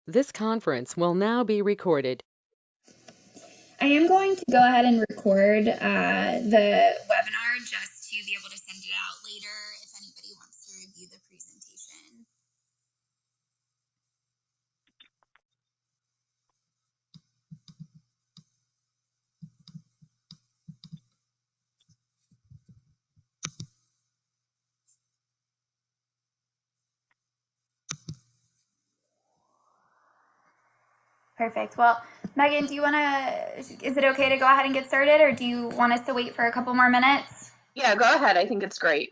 This conference will now be recorded. I am going to go ahead and record the webinar just to be able to send it out later if anybody wants to review the presentation. Perfect. Well, Megan, is it okay to go ahead and get started, or do you want us to wait for a couple more minutes? Yeah, go ahead. I think it's great.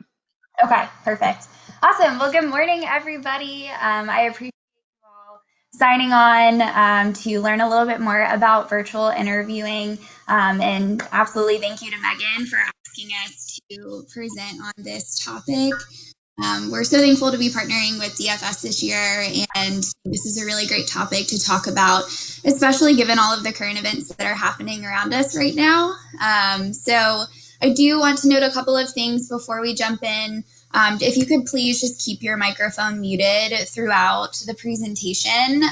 Okay, perfect. Awesome. Well, good morning, everybody. I appreciate you all signing on to learn a little bit more about virtual interviewing. And absolutely thank you to Megan for asking us to present on this topic. We're so thankful to be partnering with DFS this year, and this is a really great topic to talk about, especially given all of the current events that are happening around us right now. So I do want to note a couple of things before we jump in. If you could please just keep your microphone muted throughout the presentation.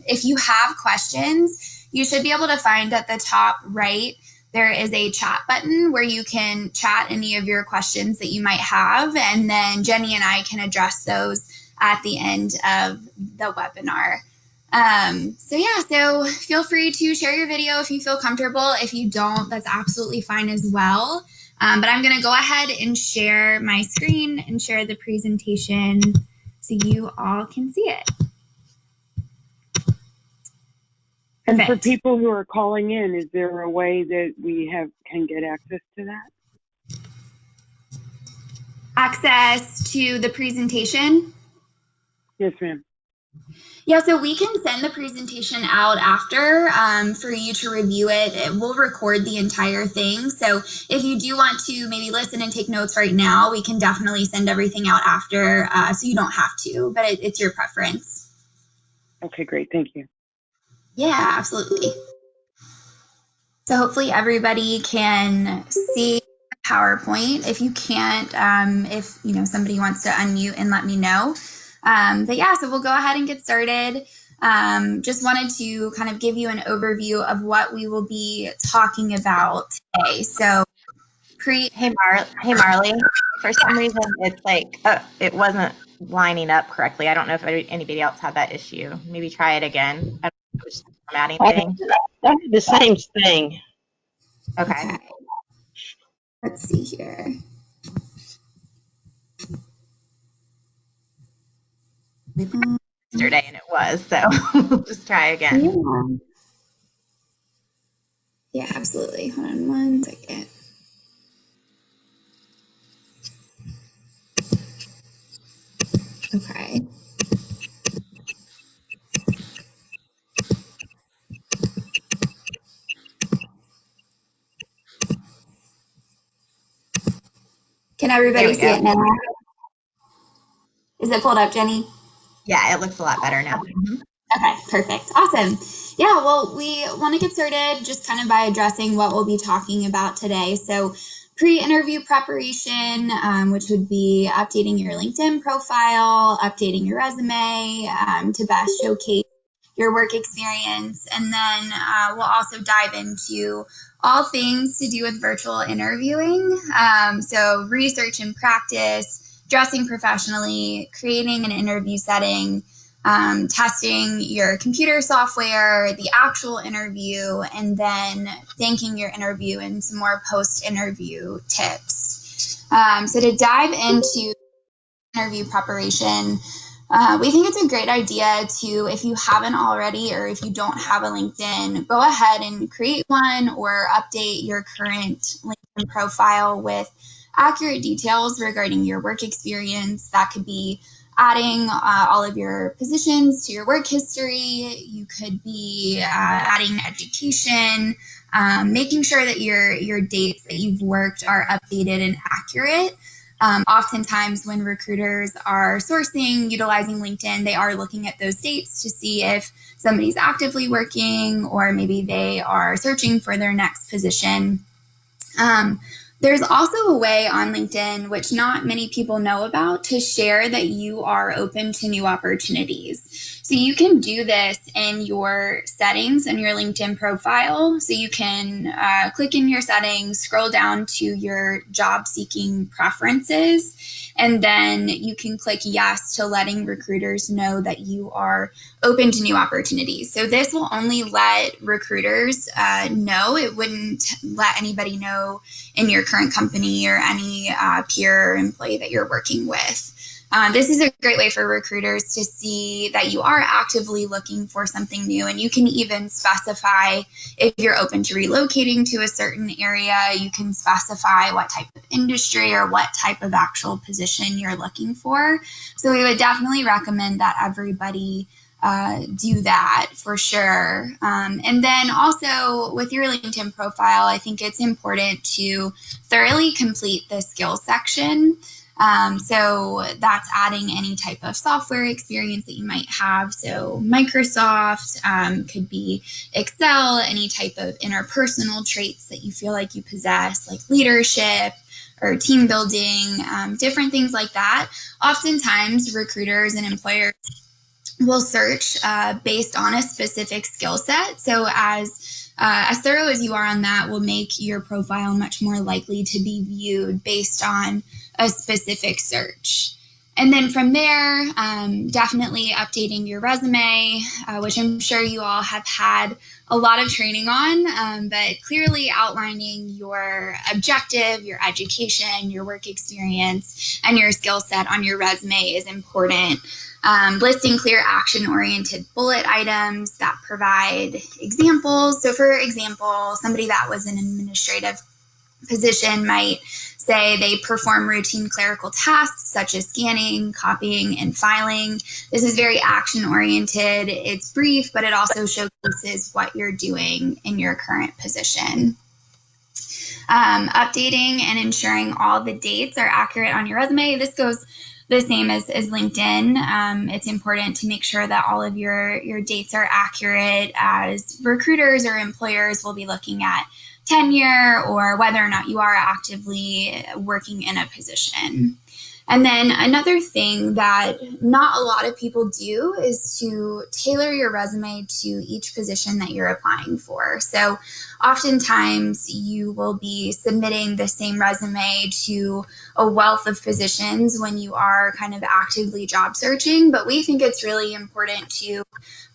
If you have questions, you should be able to find at the top right there is a chat button where you can chat any of your questions that you might have, and then Jenny and I can address those at the end of the webinar. So feel free to share your video if you feel comfortable. If you don't, that's absolutely fine as well. But I'm going to go ahead and share my screen and share the presentation so you all can see it. And for people who are calling in, is there a way that we can get access to that? Access to the presentation? Yes, ma'am. Yeah, so we can send the presentation out after for you to review it. We'll record the entire thing. So if you do want to maybe listen and take notes right now, we can definitely send everything out after so you don't have to, but it's your preference. Okay, great. Thank you. Yeah, absolutely. So hopefully everybody can see PowerPoint. If you can't, if somebody wants to unmute and let me know. But yeah, so we'll go ahead and get started. Just wanted to kind of give you an overview of what we will be talking about today. So Hey Marley, for some reason it's like it wasn't lining up correctly. I don't know if anybody else had that issue. Maybe try it again. I don't know if it's the formatting thing. I had the same thing. Okay. Let's see here. Yesterday and it was, so we'll just try again. Yeah, absolutely. Hold on one second. Okay. Can everybody see it now? Is it pulled up, Jenny? Yeah, it looks a lot better now. Okay, perfect. Awesome. Yeah, well, we want to get started just kind of by addressing what we'll be talking about today. So pre-interview preparation, which would be updating your LinkedIn profile, updating your resume to best showcase your work experience. And then we'll also dive into all things to do with virtual interviewing. So research and practice, dressing professionally, creating an interview setting, testing your computer software, the actual interview, and then thanking your interview and some more post-interview tips. So to dive into interview preparation, we think it's a great idea to, if you haven't already or if you don't have a LinkedIn, go ahead and create one or update your current LinkedIn profile with accurate details regarding your work experience. That could be adding all of your positions to your work history. You could be adding education, making sure that your dates that you've worked are updated and accurate. Oftentimes when recruiters are sourcing, utilizing LinkedIn, they are looking at those dates to see if somebody's actively working or maybe they are searching for their next position. There's also a way on LinkedIn, which not many people know about, to share that you are open to new opportunities. So you can do this in your settings in your LinkedIn profile. So you can click in your settings, scroll down to your job seeking preferences, and then you can click yes to letting recruiters know that you are open to new opportunities. So this will only let recruiters know. It wouldn't let anybody know in your current company or any peer or employee that you're working with. This is a great way for recruiters to see that you are actively looking for something new, and you can even specify if you're open to relocating to a certain area. You can specify what type of industry or what type of actual position you're looking for. So we would definitely recommend that everybody do that for sure. And then also with your LinkedIn profile, I think it's important to thoroughly complete the skills section. So that's adding any type of software experience that you might have. So Microsoft, could be Excel, any type of interpersonal traits that you feel like you possess, like leadership or team building, different things like that. Oftentimes, recruiters and employers will search based on a specific skill set. So as thorough as you are on that will make your profile much more likely to be viewed based on a specific search. And then from there, definitely updating your resume, which I'm sure you all have had a lot of training on, but clearly outlining your objective, your education, your work experience, and your skill set on your resume is important. Listing clear action-oriented bullet items that provide examples. So for example, somebody that was in an administrative position might say they perform routine clerical tasks such as scanning, copying, and filing. This is very action-oriented. It's brief, but it also showcases what you're doing in your current position. Updating and ensuring all the dates are accurate on your resume. This goes the same as LinkedIn. It's important to make sure that all of your dates are accurate, as recruiters or employers will be looking at tenure or whether or not you are actively working in a position. And then another thing that not a lot of people do is to tailor your resume to each position that you're applying for. So oftentimes you will be submitting the same resume to a wealth of positions when you are kind of actively job searching, but we think it's really important to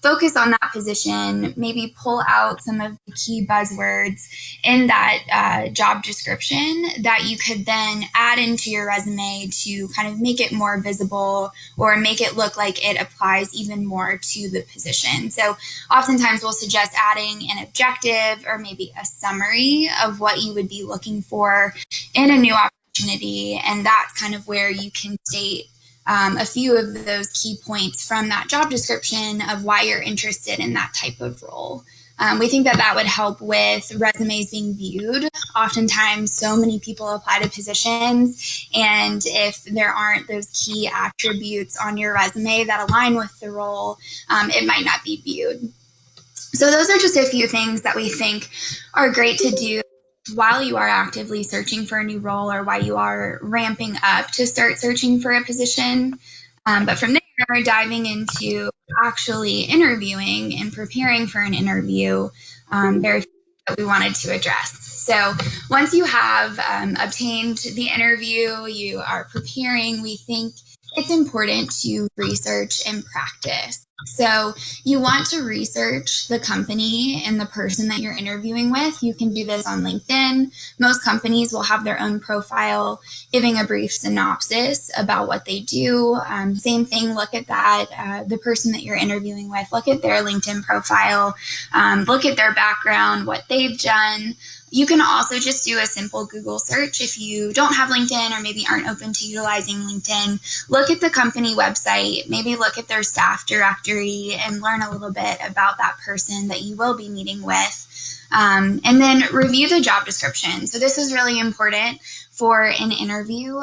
focus on that position, maybe pull out some of the key buzzwords in that job description that you could then add into your resume to kind of make it more visible or make it look like it applies even more to the position. So oftentimes we'll suggest adding an objective or maybe a summary of what you would be looking for in a new opportunity, and that's kind of where you can state a few of those key points from that job description of why you're interested in that type of role. We think that would help with resumes being viewed. Oftentimes, so many people apply to positions, and if there aren't those key attributes on your resume that align with the role, it might not be viewed. So those are just a few things that we think are great to do while you are actively searching for a new role or while you are ramping up to start searching for a position. But from there, diving into actually interviewing and preparing for an interview, there are things that we wanted to address. So once you have obtained the interview, you are preparing, we think it's important to research and practice. So you want to research the company and the person that you're interviewing with. You can do this on LinkedIn. Most companies will have their own profile giving a brief synopsis about what they do. Same thing, look at that. The person that you're interviewing with, look at their LinkedIn profile, look at their background, what they've done. You can also just do a simple Google search if you don't have LinkedIn or maybe aren't open to utilizing LinkedIn. Look at the company website, maybe look at their staff directory and learn a little bit about that person that you will be meeting with. And then review the job description. So this is really important for an interview.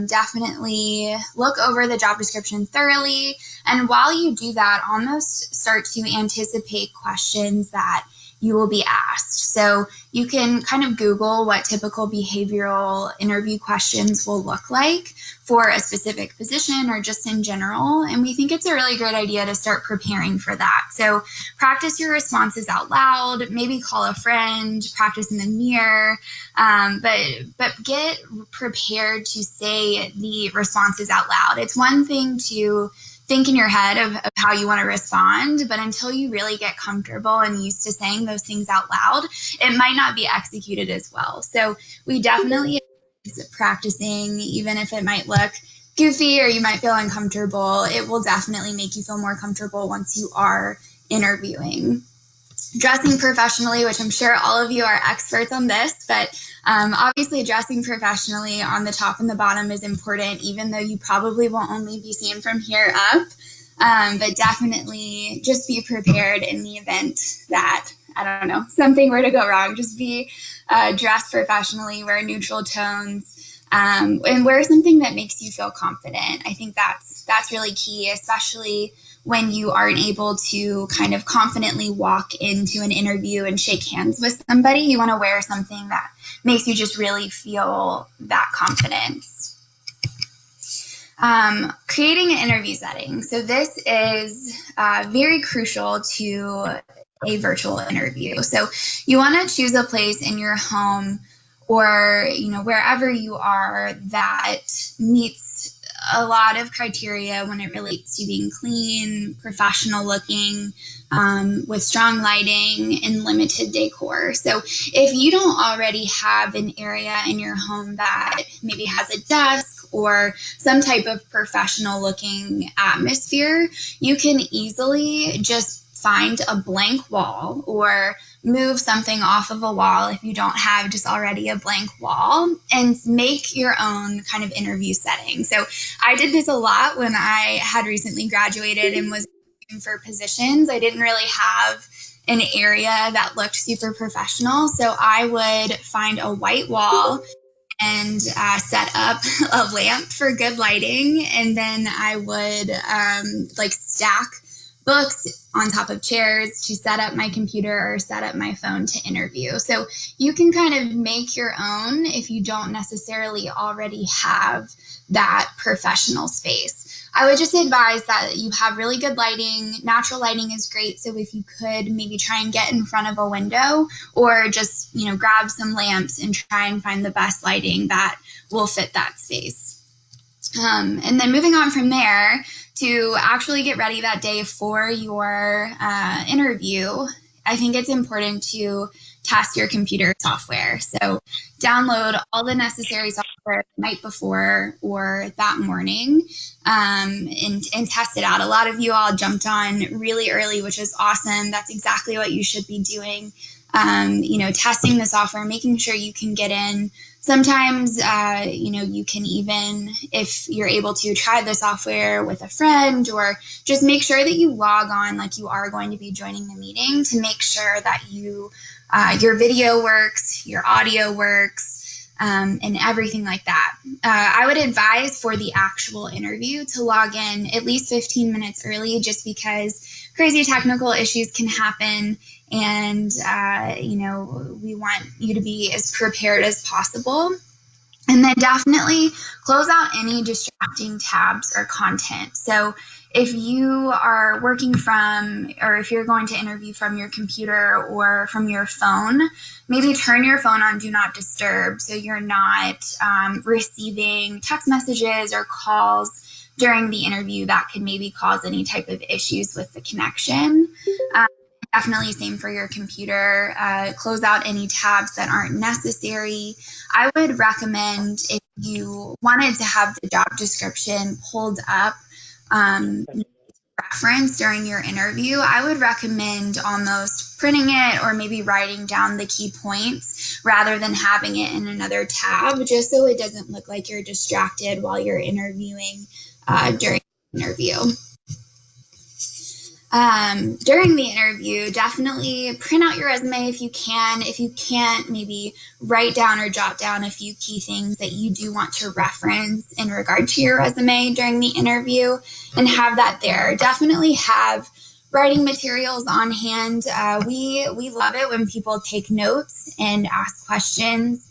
Definitely look over the job description thoroughly. And while you do that, almost start to anticipate questions that you will be asked. So you can kind of Google what typical behavioral interview questions will look like for a specific position or just in general. And we think it's a really great idea to start preparing for that. So practice your responses out loud, maybe call a friend, practice in the mirror, but get prepared to say the responses out loud. It's one thing to think in your head of how you want to respond, but until you really get comfortable and used to saying those things out loud, it might not be executed as well. So we definitely practicing, even if it might look goofy or you might feel uncomfortable, it will definitely make you feel more comfortable once you are interviewing. Dressing professionally, which I'm sure all of you are experts on this, but obviously dressing professionally on the top and the bottom is important, even though you probably won't only be seen from here up. But definitely just be prepared in the event that, I don't know, something were to go wrong. Just be dressed professionally, wear neutral tones, and wear something that makes you feel confident. I think that's really key, especially when you aren't able to kind of confidently walk into an interview and shake hands with somebody. You want to wear something that makes you just really feel that confidence. Creating an interview setting. So this is very crucial to a virtual interview. So you want to choose a place in your home or, wherever you are that meets a lot of criteria when it relates to being clean, professional looking, with strong lighting and limited decor. So if you don't already have an area in your home that maybe has a desk or some type of professional looking atmosphere, you can easily just find a blank wall or move something off of a wall if you don't have just already a blank wall and make your own kind of interview setting. So I did this a lot when I had recently graduated and was looking for positions. I didn't really have an area that looked super professional. So I would find a white wall and set up a lamp for good lighting. And then I would stack books on top of chairs to set up my computer or set up my phone to interview. So you can kind of make your own if you don't necessarily already have that professional space. I would just advise that you have really good lighting. Natural lighting is great. So if you could maybe try and get in front of a window or just, grab some lamps and try and find the best lighting that will fit that space. And then moving on from there to actually get ready that day for your interview, I think it's important to test your computer software. So download all the necessary software the night before or that morning and test it out. A lot of you all jumped on really early, which is awesome. That's exactly what you should be doing. Testing the software, making sure you can get in. Sometimes, you can even, if you're able to, try the software with a friend or just make sure that you log on like you are going to be joining the meeting to make sure that your video works, your audio works, and everything like that. I would advise for the actual interview to log in at least 15 minutes early just because crazy technical issues can happen. And, we want you to be as prepared as possible. And then definitely close out any distracting tabs or content. So if you are working from, or if you're going to interview from your computer or from your phone, maybe turn your phone on Do Not Disturb so you're not receiving text messages or calls during the interview that could maybe cause any type of issues with the connection. Definitely same for your computer. Close out any tabs that aren't necessary. I would recommend if you wanted to have the job description pulled up reference during your interview, I would recommend almost printing it or maybe writing down the key points rather than having it in another tab, just so it doesn't look like you're distracted while you're interviewing during the interview. During the interview, definitely print out your resume if you can. If you can't, maybe write down or jot down a few key things that you do want to reference in regard to your resume during the interview and have that there. Definitely have writing materials on hand. We love it when people take notes and ask questions.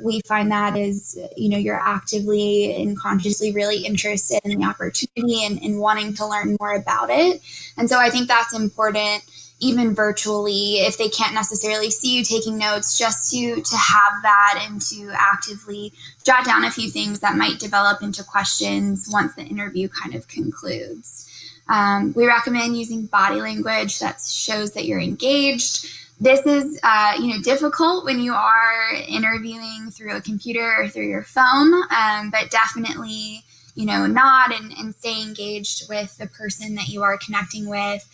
We find that is, you're actively and consciously really interested in the opportunity and wanting to learn more about it. And so I think that's important, even virtually, if they can't necessarily see you taking notes, just to have that and to actively jot down a few things that might develop into questions once the interview kind of concludes. We recommend using body language that shows that you're engaged. This is, difficult when you are interviewing through a computer or through your phone, but definitely, nod and stay engaged with the person that you are connecting with,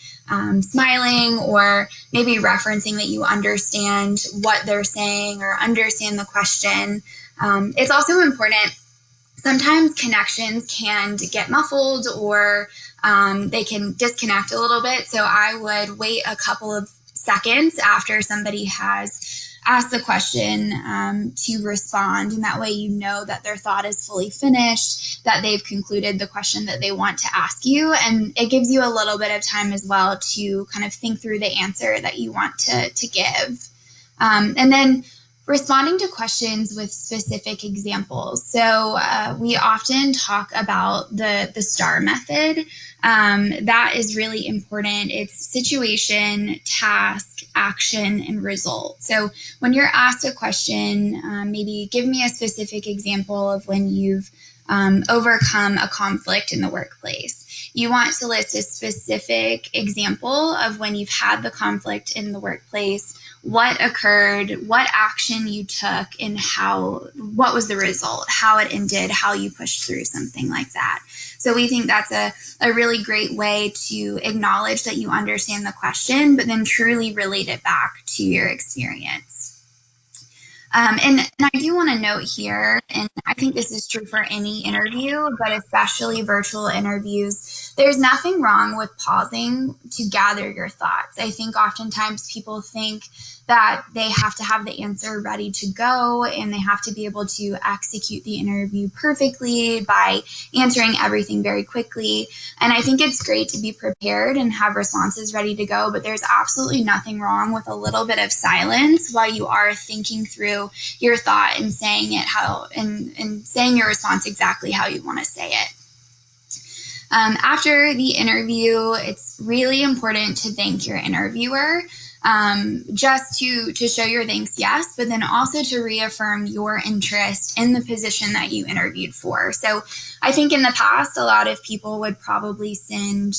smiling or maybe referencing that you understand what they're saying or understand the question. It's also important. Sometimes connections can get muffled or they can disconnect a little bit. So I would wait a couple of seconds after somebody has asked the question to respond. And that way you know that their thought is fully finished, that they've concluded the question that they want to ask you. And it gives you a little bit of time as well to kind of think through the answer that you want to give. And then responding to questions with specific examples. So we often talk about the STAR method. That is really important. It's situation, task, action, and result. So when you're asked a question, maybe give me a specific example of when you've overcome a conflict in the workplace. You want to list a specific example of when you've had the conflict in the workplace, what occurred, what action you took, and what was the result, how it ended, how you pushed through something like that. So we think that's a really great way to acknowledge that you understand the question, but then truly relate it back to your experience. And I do want to note here, and I think this is true for any interview, but especially virtual interviews, there's nothing wrong with pausing to gather your thoughts. I think oftentimes people think that they have to have the answer ready to go and they have to be able to execute the interview perfectly by answering everything very quickly. And I think it's great to be prepared and have responses ready to go, but there's absolutely nothing wrong with a little bit of silence while you are thinking through your thought and saying it and saying your response exactly how you want to say it. After the interview, it's really important to thank your interviewer, just to show your thanks, yes, but then also to reaffirm your interest in the position that you interviewed for. So I think in the past, a lot of people would probably send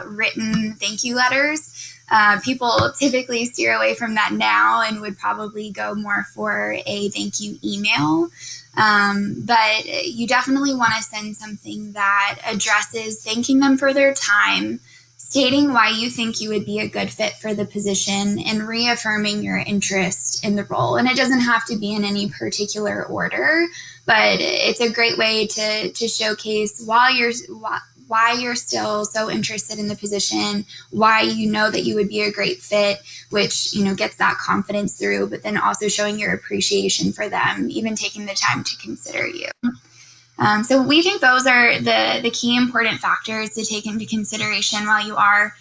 written thank you letters. People typically steer away from that now and would probably go more for a thank you email. But you definitely want to send something that addresses thanking them for their time, stating why you think you would be a good fit for the position, and reaffirming your interest in the role. And it doesn't have to be in any particular order, but it's a great way to showcase why you're still so interested in the position, why you know that you would be a great fit, which, gets that confidence through, but then also showing your appreciation for them, even taking the time to consider you. So we think those are the key important factors to take into consideration while you are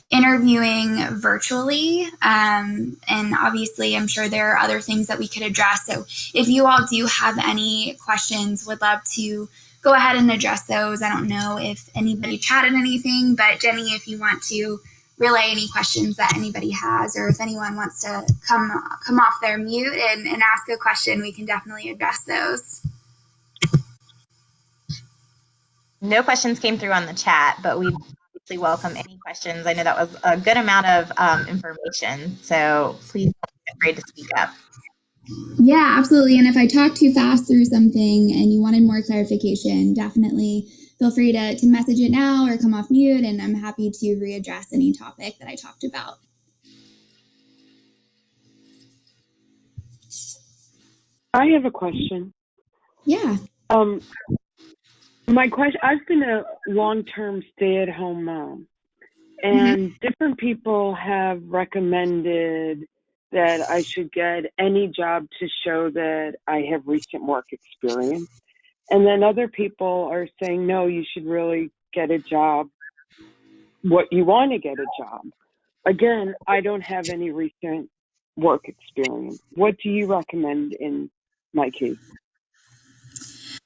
interviewing virtually. And obviously, I'm sure there are other things that we could address. So if you all do have any questions, would love to go ahead and address those. I don't know if anybody chatted anything, but Jenny, if you want to relay any questions that anybody has, or if anyone wants to come off their mute and ask a question, we can definitely address those. No questions came through on the chat, but we obviously welcome any questions. I know that was a good amount of information, so please don't be afraid to speak up. Yeah, absolutely. And if I talk too fast through something and you wanted more clarification, definitely feel free to message it now or come off mute, and I'm happy to readdress any topic that I talked about. I have a question. Yeah. My question, I've been a long-term stay-at-home mom, and different people have recommended that I should get any job to show that I have recent work experience. And then other people are saying, no, you should really get a job what you want to get a job. Again, I don't have any recent work experience. What do you recommend in my case?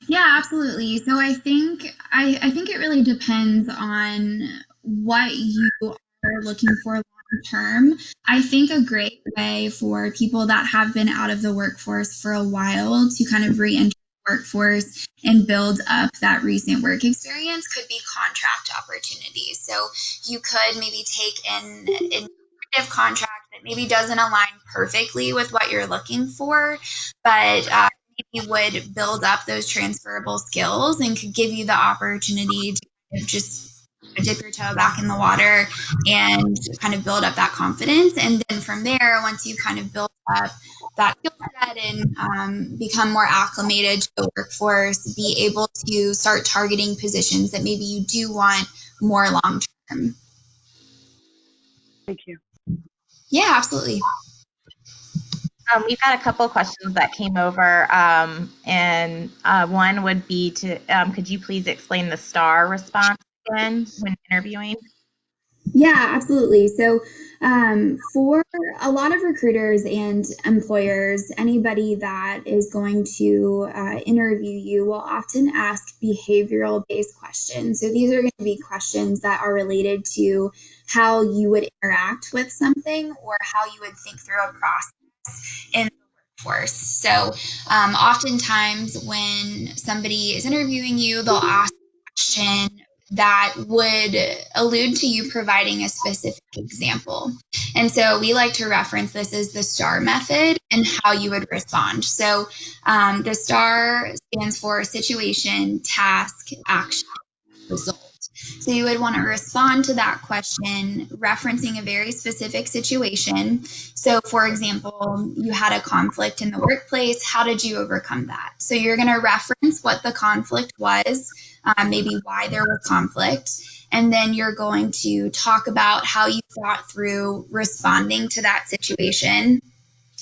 Yeah, absolutely. So I think it really depends on what you are looking for long term. I think a great way for people that have been out of the workforce for a while to kind of re-enter the workforce and build up that recent work experience could be contract opportunities. So you could maybe take an administrative contract that maybe doesn't align perfectly with what you're looking for, but maybe would build up those transferable skills and could give you the opportunity to just dip your toe back in the water and kind of build up that confidence. And then from there, once you've kind of built up that skill set and become more acclimated to the workforce, be able to start targeting positions that maybe you do want more long term. Thank you. Yeah, absolutely. We've had a couple questions that came over, and one would be to, could you please explain the STAR response again when interviewing? Yeah, absolutely. So, for a lot of recruiters and employers, anybody that is going to interview you will often ask behavioral based questions. So, these are going to be questions that are related to how you would interact with something or how you would think through a process in the workforce. So, oftentimes when somebody is interviewing you, they'll ask a question that would allude to you providing a specific example. And so we like to reference this as the STAR method and how you would respond. So the STAR stands for situation, task, action, result. So you would want to respond to that question referencing a very specific situation. So, for example, you had a conflict in the workplace. How did you overcome that? So you're going to reference what the conflict was, maybe why there was conflict, and then you're going to talk about how you thought through responding to that situation.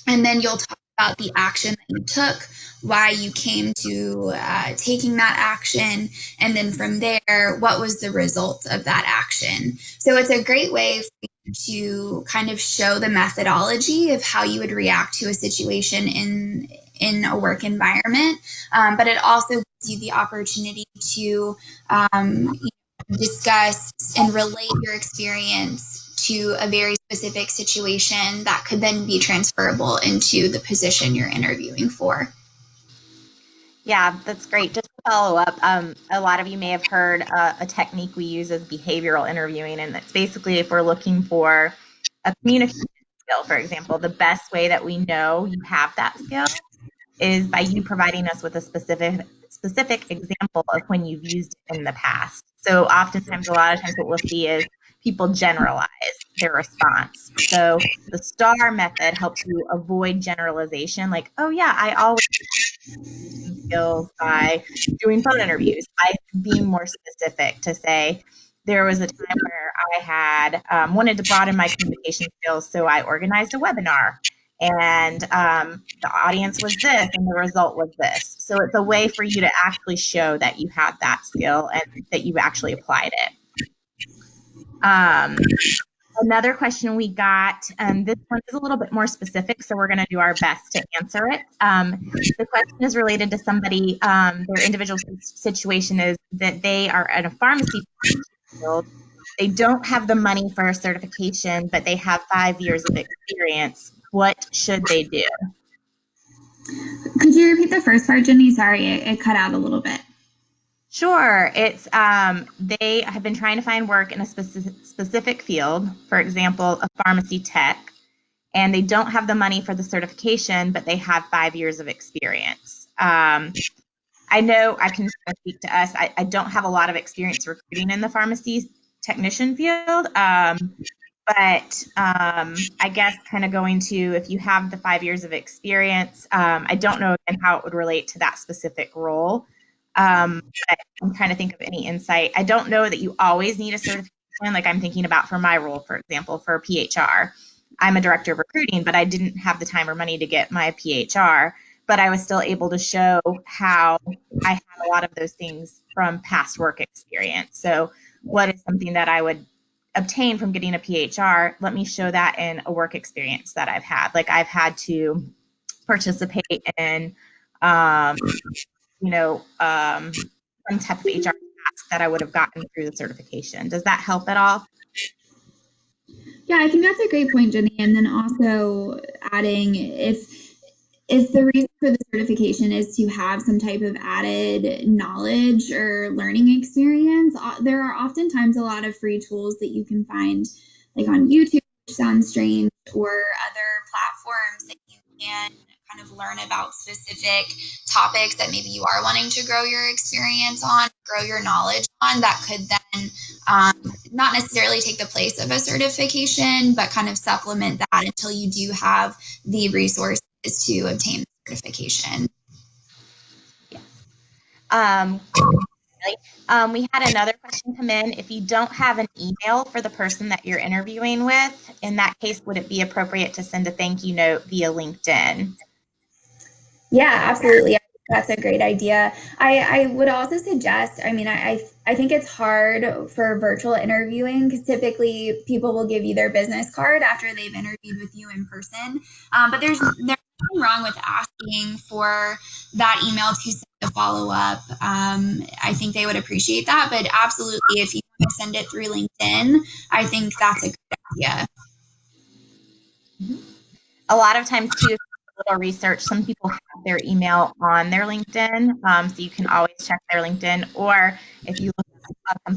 And then you'll talk about the action that you took, why you came to taking that action, and then from there, what was the result of that action. So it's a great way for you to kind of show the methodology of how you would react to a situation in a work environment, but it also gives you the opportunity to discuss and relate your experience to a very specific situation that could then be transferable into the position you're interviewing for. Yeah, that's great. Just to follow up, a lot of you may have heard a technique we use as behavioral interviewing, and that's basically if we're looking for a communication skill, for example, the best way that we know you have that skill is by you providing us with a specific example of when you've used it in the past. So oftentimes, a lot of times what we'll see is people generalize their response. So the STAR method helps you avoid generalization, like, oh yeah, I always skills by doing phone interviews, by being more specific to say, there was a time where I had wanted to broaden my communication skills, so I organized a webinar. And the audience was this, and the result was this. So it's a way for you to actually show that you had that skill and that you actually applied it. Another question we got, and this one is a little bit more specific, so we're going to do our best to answer it. The question is related to somebody, their individual situation is that they are in a pharmacy field. They don't have the money for a certification, but they have 5 years of experience. What should they do? Could you repeat the first part, Jenny? Sorry, it cut out a little bit. Sure. It's they have been trying to find work in a specific field, for example, a pharmacy tech, and they don't have the money for the certification, but they have 5 years of experience. I know I can speak to us. I don't have a lot of experience recruiting in the pharmacy technician field, but I guess kind of going to, if you have the 5 years of experience, I don't know again how it would relate to that specific role. But I'm trying to think of any insight. I don't know that you always need a certification. Like I'm thinking about for my role, for example, for PHR. I'm a director of recruiting, but I didn't have the time or money to get my PHR, but I was still able to show how I had a lot of those things from past work experience. So what is something that I would obtain from getting a PHR, let me show that in a work experience that I've had. Like I've had to participate in, some type of HR task that I would have gotten through the certification. Does that help at all? Yeah, I think that's a great point, Jenny. And then also adding if the reason for the certification is to have some type of added knowledge or learning experience, there are oftentimes a lot of free tools that you can find, like on YouTube, which sounds strange, or other platforms that you can kind of learn about specific topics that maybe you are wanting to grow your experience on, grow your knowledge on, that could then not necessarily take the place of a certification, but kind of supplement that until you do have the resources to obtain the certification. We had another question come in. If you don't have an email for the person that you're interviewing with, in that case, would it be appropriate to send a thank you note via LinkedIn? Yeah, absolutely. I think that's a great idea. I would also suggest, I think it's hard for virtual interviewing because typically people will give you their business card after they've interviewed with you in person. But there's nothing wrong with asking for that email to send a follow up. I think they would appreciate that. But absolutely, if you want to send it through LinkedIn, I think that's a good idea. A lot of times too, a little research, some people have their email on their LinkedIn, so you can always check their LinkedIn, or if you look up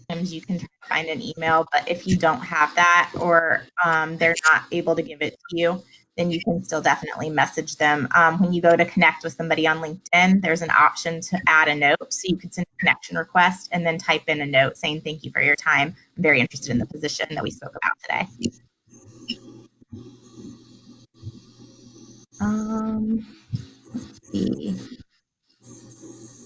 companies, you can try to find an email, but if you don't have that, or they're not able to give it to you, then you can still definitely message them. When you go to connect with somebody on LinkedIn, there's an option to add a note, so you can send a connection request and then type in a note saying thank you for your time. I'm very interested in the position that we spoke about today. Let's see.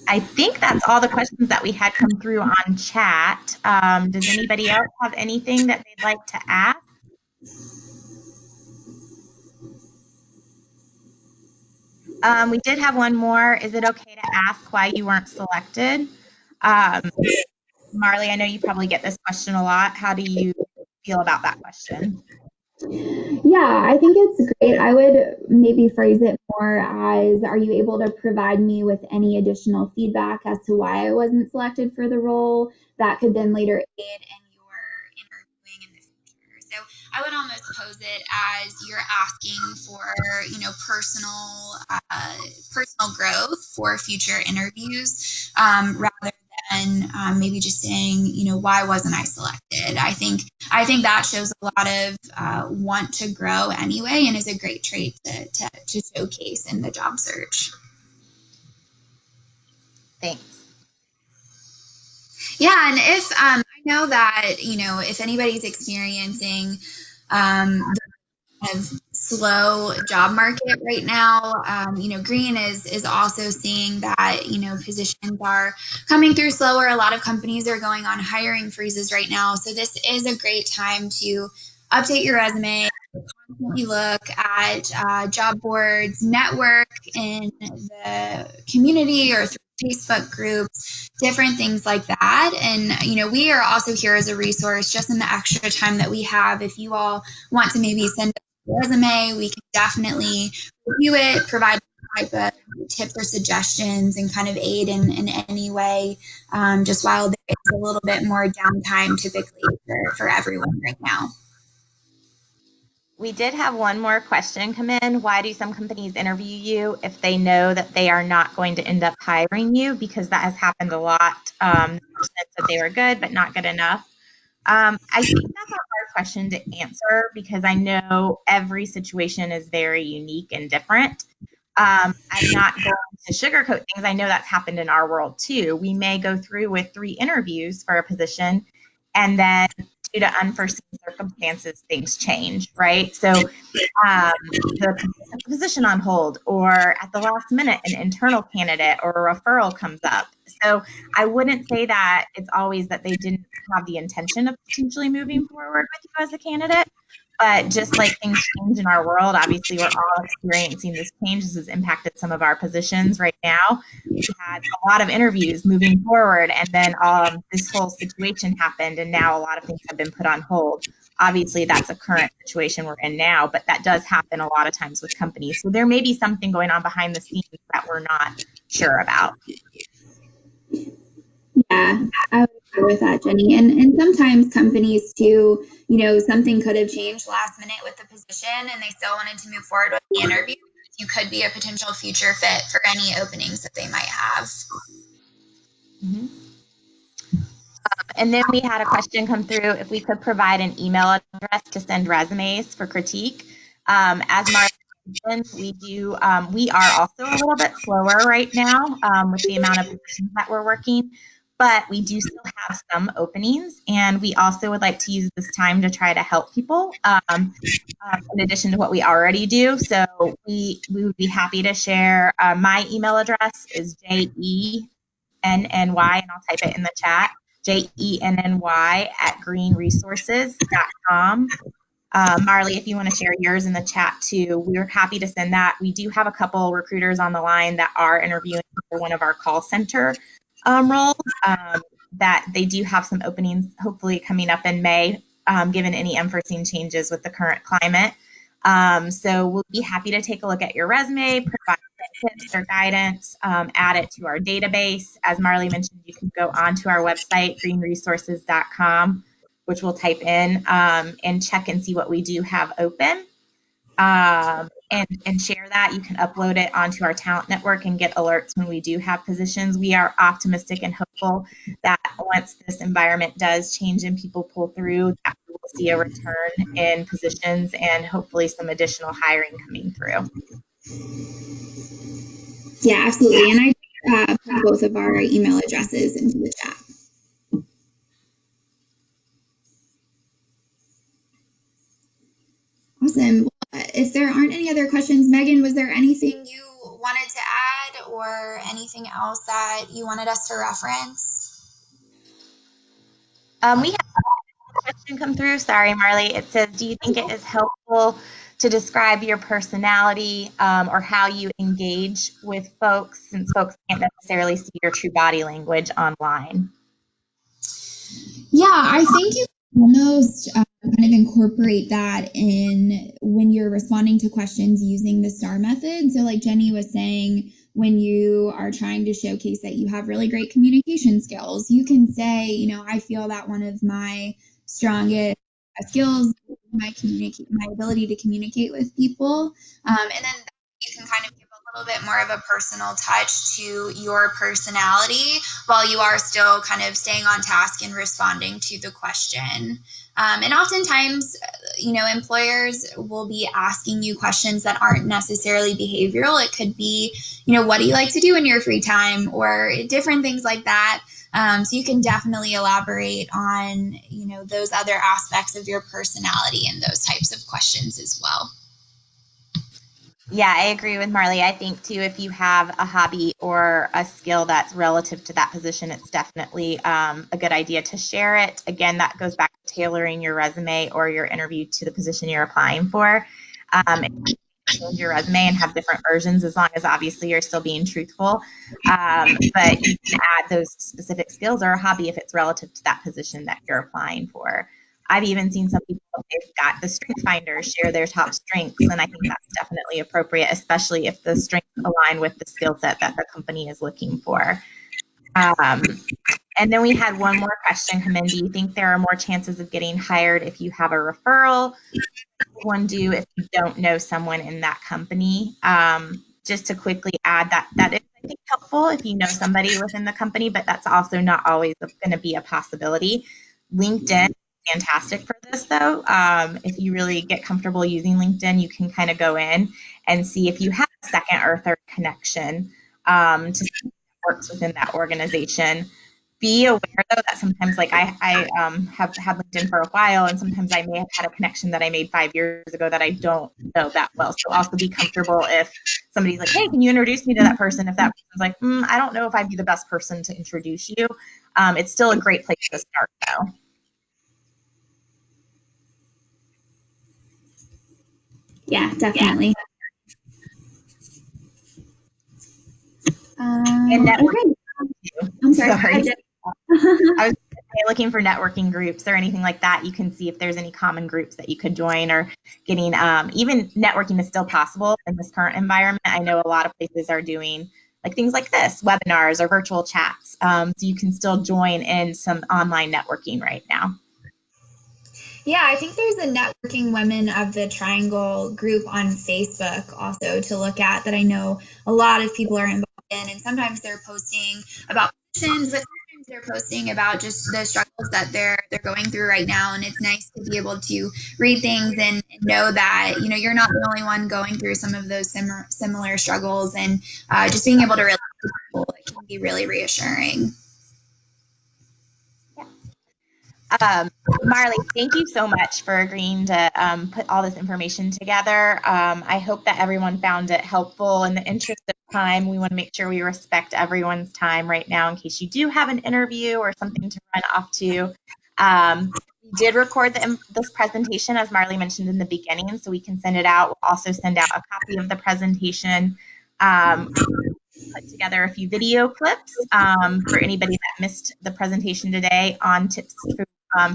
I think that's all the questions that we had come through on chat. Does anybody else have anything that they'd like to ask? We did have one more. Is it okay to ask why you weren't selected? Marley, I know you probably get this question a lot. How do you feel about that question? Yeah, I think it's great. I would maybe phrase it more as, are you able to provide me with any additional feedback as to why I wasn't selected for the role that could then later aid in your interviewing in the future? So I would almost pose it as you're asking for, personal growth for future interviews, rather than maybe just saying, why wasn't I selected? I think that shows a lot of want to grow anyway, and is a great trait to showcase in the job search. Thanks. Yeah, and if I know that if anybody's experiencing the kind of slow job market right now, Green is also seeing that positions are coming through slower. A lot of companies are going on hiring freezes right now, so this is a great time to update your resume, constantly look at job boards, network in the community or through Facebook groups, different things like that. And we are also here as a resource just in the extra time that we have. If you all want to maybe send a resume, we can definitely review it, provide type of tips or suggestions, and kind of aid in any way, just while there is a little bit more downtime typically for everyone right now. We did have one more question come in. Why do some companies interview you if they know that they are not going to end up hiring you? Because that has happened a lot. The person said they were good, but not good enough. I think that's a hard question to answer because I know every situation is very unique and different. I'm not going to sugarcoat things. I know that's happened in our world too. We may go through with 3 interviews for a position, and then due to unforeseen circumstances, things change, right? So the position on hold, or at the last minute, an internal candidate or a referral comes up. So I wouldn't say that it's always that they didn't have the intention of potentially moving forward with you as a candidate. But just like things change in our world, obviously we're all experiencing this change. This has impacted some of our positions right now. We had a lot of interviews moving forward, and then this whole situation happened, and now a lot of things have been put on hold. Obviously, that's a current situation we're in now, but that does happen a lot of times with companies. So there may be something going on behind the scenes that we're not sure about. Yeah, I would agree with that, Jenny. And sometimes companies too, something could have changed last minute with the position and they still wanted to move forward with the interview. You could be a potential future fit for any openings that they might have. Mm-hmm. And then we had a question come through if we could provide an email address to send resumes for critique. As Mark mentioned, we are also a little bit slower right now with the amount of positions that we're working, but we do still have some openings, and we also would like to use this time to try to help people in addition to what we already do. So we would be happy to share. My email address is JENNY, and I'll type it in the chat, JENNY@greenresources.com. Marley, if you want to share yours in the chat too, we're happy to send that. We do have a couple recruiters on the line that are interviewing for one of our call center roles, that they do have some openings hopefully coming up in May, given any unforeseen changes with the current climate. So we'll be happy to take a look at your resume, provide tips or guidance, add it to our database. As Marley mentioned, you can go onto our website, greenresources.com, which we'll type in, and check and see what we do have open, and share that. You can upload it onto our talent network and get alerts when we do have positions. We are optimistic and hopeful that once this environment does change and people pull through, that we will see a return in positions and hopefully some additional hiring coming through. Yeah, absolutely. And I put both of our email addresses into the chat. Awesome. Well, if there aren't any other questions, Megan, was there anything you wanted to add or anything else that you wanted us to reference? We have a question come through. Sorry, Marley. It says, do you think it is helpful to describe your personality or how you engage with folks, since folks can't necessarily see your true body language online? Yeah, I think you almost kind of incorporate that in when you're responding to questions using the STAR method. So like Jenny was saying, when you are trying to showcase that you have really great communication skills, you can say, I feel that one of my strongest skills, my ability to communicate with people. And then you can kind of give a little bit more of a personal touch to your personality while you are still kind of staying on task and responding to the question. And oftentimes, employers will be asking you questions that aren't necessarily behavioral. It could be, what do you like to do in your free time, or different things like that. So you can definitely elaborate on, those other aspects of your personality in those types of questions as well. Yeah, I agree with Marley. I think too, if you have a hobby or a skill that's relative to that position, it's definitely a good idea to share it. Again, that goes back to tailoring your resume or your interview to the position you're applying for. Change your resume and have different versions, as long as obviously you're still being truthful. But you can add those specific skills or a hobby if it's relative to that position that you're applying for. I've even seen some people, they've got the strength finder share their top strengths, and I think that's definitely appropriate, especially if the strengths align with the skill set that the company is looking for. And then we had one more question come in. Do you think there are more chances of getting hired if you have a referral? One do if you don't know someone in that company. Just to quickly add that is, I think, helpful if you know somebody within the company, but that's also not always going to be a possibility. LinkedIn is fantastic for this, though. If you really get comfortable using LinkedIn, you can kind of go in and see if you have a second or third connection to see if it works within that organization. Be aware, though, that sometimes, like I have had LinkedIn for a while, and sometimes I may have had a connection that I made 5 years ago that I don't know that well. So also be comfortable if somebody's like, hey, can you introduce me to that person? If that person's like, I don't know if I'd be the best person to introduce you. It's still a great place to start, though. Yeah, definitely. And networking. Okay. I'm sorry. I was looking for networking groups or anything like that. You can see if there's any common groups that you could join, or getting even networking is still possible in this current environment. I know a lot of places are doing like things like this, webinars or virtual chats. So you can still join in some online networking right now. Yeah, I think there's a Networking Women of the Triangle group on Facebook also to look at that I know a lot of people are involved in, and sometimes they're posting about positions, but sometimes they're posting about just the struggles that they're going through right now. And it's nice to be able to read things and know that you're not the only one going through some of those similar struggles, and just being able to relate to people, it can be really reassuring. Marley, thank you so much for agreeing to put all this information together. I hope that everyone found it helpful. In the interest of time, we want to make sure we respect everyone's time right now in case you do have an interview or something to run off to. We did record this presentation, as Marley mentioned in the beginning, so we can send it out. We'll also send out a copy of the presentation. Put together a few video clips for anybody that missed the presentation today on tips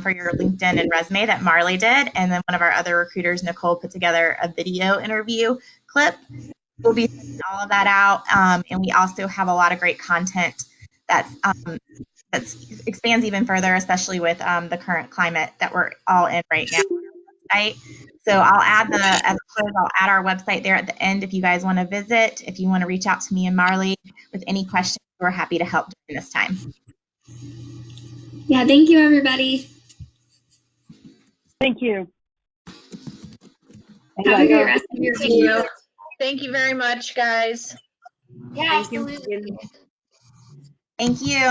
for your LinkedIn and resume that Marley did. And then one of our other recruiters, Nicole, put together a video interview clip. We'll be sending all of that out. And we also have a lot of great content that expands even further, especially with the current climate that we're all in right now on our website. So I'll add I'll add our website there at the end if you guys want to visit. If you want to reach out to me and Marley with any questions, we're happy to help during this time. Yeah, thank you, everybody. Thank you. Have a great rest of your week. Thank you very much, guys. Yeah, absolutely. Thank you.